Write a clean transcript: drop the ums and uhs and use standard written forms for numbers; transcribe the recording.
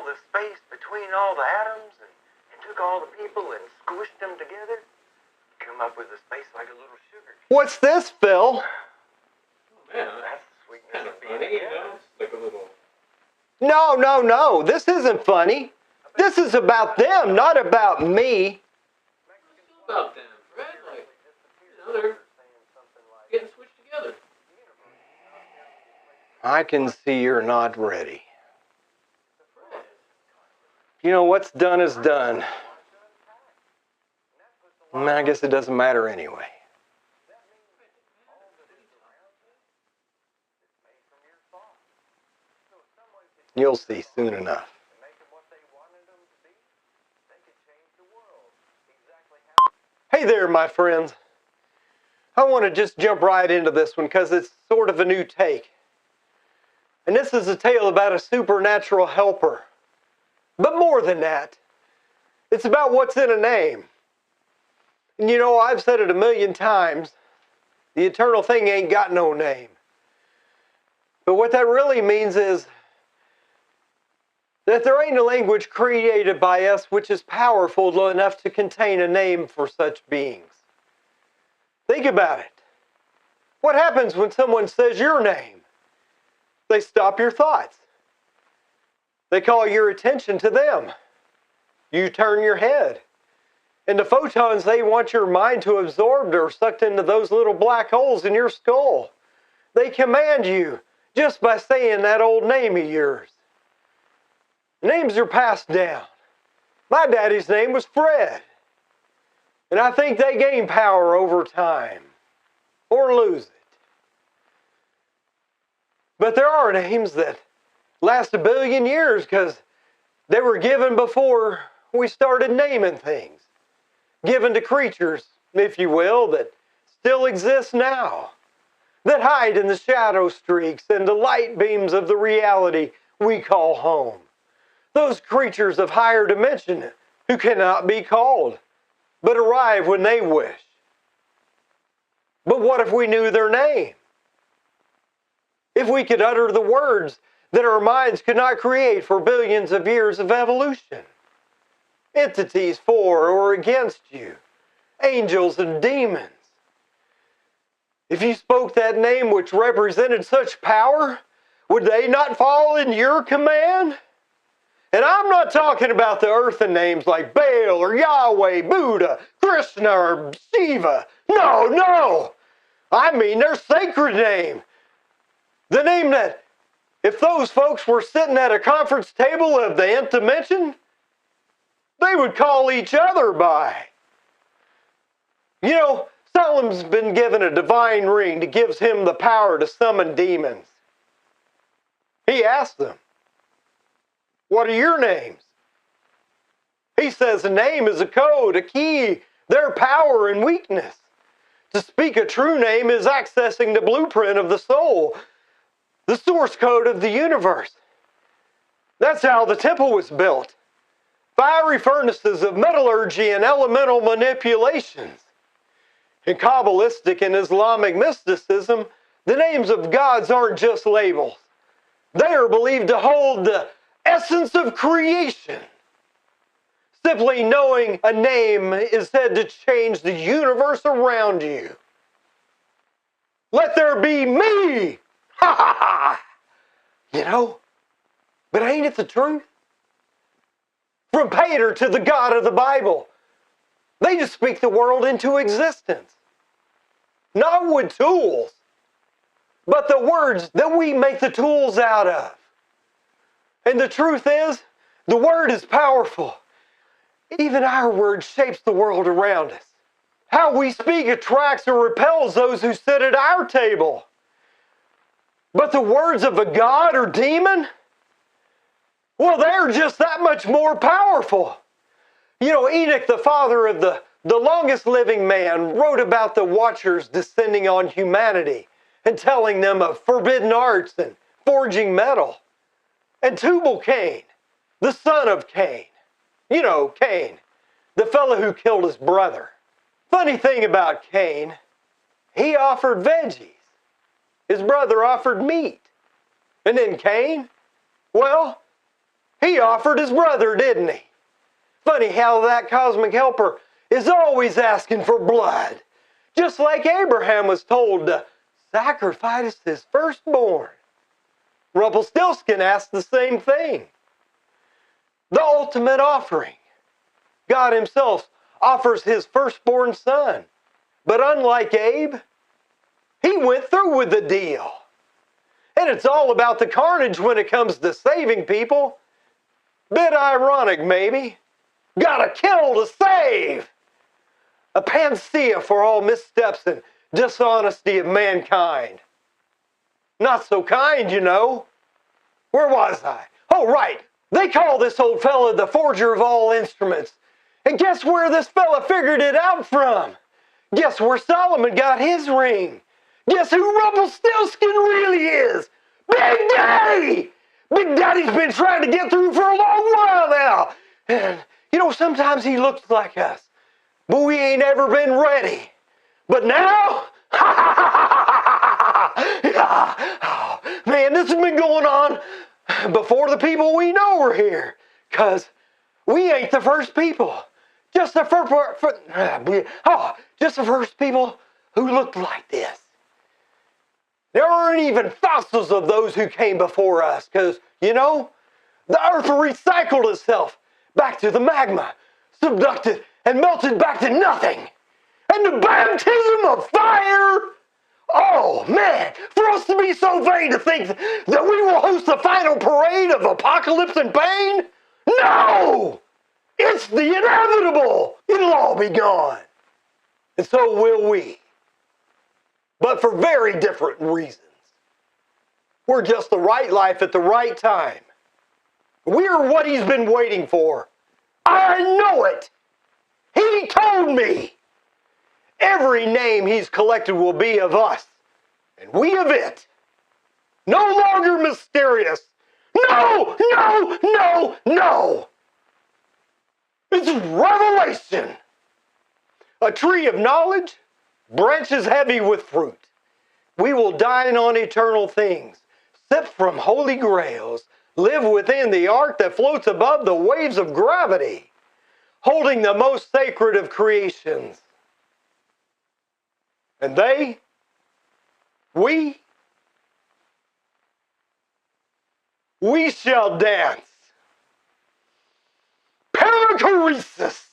all the space between all the atoms and took all the people and squished them together, come up with a space like a little sugar cube. What's this, Phil? Oh, man, That's the sweetness kind of of being funny, you together. know? It's like a little... No. This isn't funny. This is about them, not about me. It's about them, Fred. Like, they're getting switched together. I can see you're not ready. Fred. You know, what's done is done. I guess it doesn't matter anyway. You'll see soon enough. Hey there, my friends. I want to just jump right into this one because it's sort of a new take. And this is a tale about a supernatural helper. But more than that, it's about what's in a name. And you know, I've said it a million times, the eternal thing ain't got no name. But what that really means is that there ain't a language created by us which is powerful enough to contain a name for such beings. Think about it. What happens when someone says your name? They stop your thoughts. They call your attention to them. You turn your head. And the photons they want your mind to absorb are sucked into those little black holes in your skull. They command you just by saying that old name of yours. Names are passed down. My daddy's name was Fred. And I think they gain power over time. Or lose it. But there are names that last 1 billion years because they were given before we started naming things. Given to creatures, if you will, that still exist now. That hide in the shadow streaks and the light beams of the reality we call home. Those creatures of higher dimension who cannot be called, but arrive when they wish. But what if we knew their name? If we could utter the words that our minds could not create for billions of years of evolution. Entities for or against you. Angels and demons. If you spoke that name which represented such power, would they not fall in your command? And I'm not talking about the earthen names like Baal or Yahweh, Buddha, Krishna or Shiva. No! I mean their sacred name. The name that, if those folks were sitting at a conference table of the nth dimension, they would call each other by. You know, Solomon's been given a divine ring that gives him the power to summon demons. He asked them, what are your names? He says a name is a code, a key, their power and weakness. To speak a true name is accessing the blueprint of the soul, the source code of the universe. That's how the temple was built. Fiery furnaces of metallurgy and elemental manipulations. In Kabbalistic and Islamic mysticism, the names of gods aren't just labels. They are believed to hold the essence of creation. Simply knowing a name is said to change the universe around you. Let there be me! Ha ha ha! You know, but ain't it the truth? From Peter to the God of the Bible, they just speak the world into existence. Not with tools, but the words that we make the tools out of. And the truth is, the word is powerful. Even our word shapes the world around us. How we speak attracts or repels those who sit at our table. But the words of a god or demon, well, they're just that much more powerful. You know, Enoch, the father of the longest living man, wrote about the watchers descending on humanity and telling them of forbidden arts and forging metal. And Tubal-Cain, the son of Cain, you know, Cain, the fellow who killed his brother. Funny thing about Cain, he offered veggies. His brother offered meat. And then Cain, well, He offered his brother, didn't he? Funny how that cosmic helper is always asking for blood. Just like Abraham was told to sacrifice his firstborn. Rumpelstiltskin asked the same thing. The ultimate offering. God himself offers his firstborn son. But unlike Abe, he went through with the deal. And it's all about the carnage when it comes to saving people. Bit ironic, maybe. Gotta kill to save. A panacea for all missteps and dishonesty of mankind. Not so kind, you know. Where was I? Oh, right. They call this old fella the forger of all instruments. And guess where this fella figured it out from? Guess where Solomon got his ring? Guess who Rumpelstiltskin really is? Big Daddy! Big Daddy's been trying to get through for a long while now. And, you know, sometimes he looks like us. But we ain't ever been ready. But now, oh, man, this has been going on before the people we know were here. Because we ain't the first people. Just the first people who looked like this. There aren't even fossils of those who came before us. Because, you know, the earth recycled itself back to the magma, subducted and melted back to nothing. And the baptism of fire! Oh, man, for us to be so vain to think that we will host the final parade of apocalypse and pain? No! It's the inevitable! It'll all be gone. And so will we. But for very different reasons. We're just the right life at the right time. We're what he's been waiting for. I know it! He told me! Every name he's collected will be of us, and we of it. No longer mysterious. No, no, no, no! It's revelation. A tree of knowledge, branches heavy with fruit. We will dine on eternal things, sip from holy grails, live within the ark that floats above the waves of gravity, holding the most sacred of creations. And we shall dance. Perichoresis.